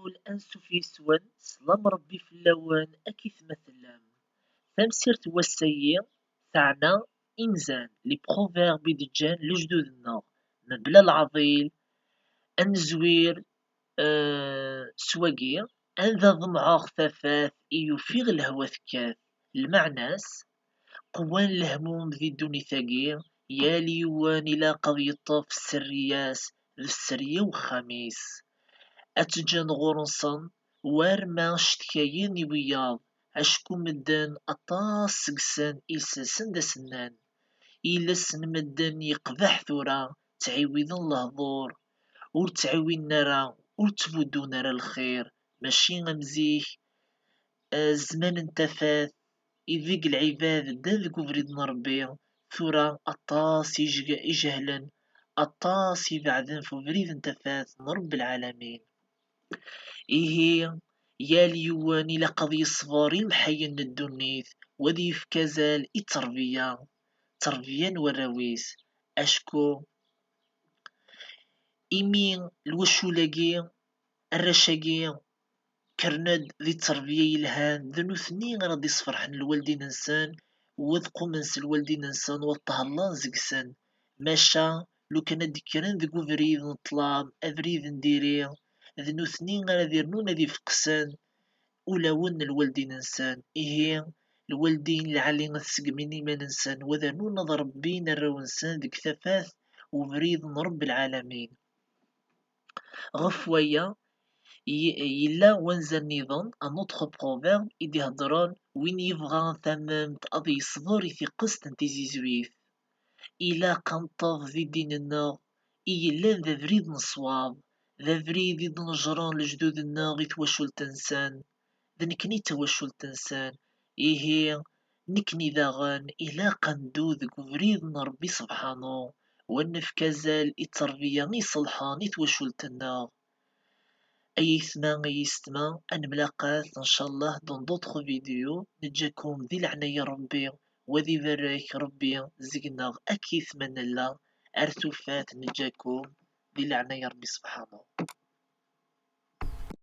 الأنس في سوان سلام ربي في اللوان أكيد مثلا تمسيرت والسيء تاعنا إنزان لي بروفيرب دجان لجدودنا مبلا العضيل أنزوير سواقير أنذا ضمعاغ ثافاث يفيغ الهوى ثكاث المعناس قوان الهموم ذي الدوني ثقير يا ليوان إلا قد يطاف السرياس ذي السرية وخميس أتجن غورنصن وارما شتكاين وياض عشكو مدن أطاس سقسان إلساسن دا سنان إلسن مدن يقبح ثورا تعيوذن لهضور ور تعاوينا راه ور تبودونا راه الخير ماشي غمزيك الزمان انتفات يذيق العباد دا ذيك وفريد ربي ثورا أطاس يجهلن أطاس يبعدن في وفريد انتفات رب العالمين إيه يا ليوان إلا قد يصبر المحين الدنيث وذي في كزال التربية تربية وراويس أشكو إيمي الوشولاقي الرشاقي كرند ذي التربية يلهان ذنو ثنين غادي يصفرحن الوالدين انسان وذقو منس الوالدين انسان والطهلان زقسن ماشا لو كان ديكران ذقو فريد نطلام افريد نديري ذنو ثنين غادي يرنون ذي فقسان ولون الوالدين انسان إيه الوالدين العالي غتسقميني ما ننسان وذا نون ربينا الرو انسان ذيك ثفاث وفريد رب العالمين غفويا يلا وانزل نظام ان اوتر بروفيرب يدي هضران وين يبغى ثمامت اضي يصبر يثقس تنتيزي زويف الى قنطاف ذي ديننا إلا ذا فريد نصواب ذا فريد يد نجران لجدودنا غي تواشل تنسان ذا نكني تواشل تنسان إيه نكني ذاغان إلا قندو ذك فريد ربي سبحانه ونف كزال التربية ني صلحان يتواشل تنا أيثما أيستما أنملاقات إن شاء الله دون دوطخ فيديو نجاكم ذي العناية ربي وذي ذراك ربي زقنا أكيث من الله أرتوفات نجاكم ذي العناية ربي سبحانه.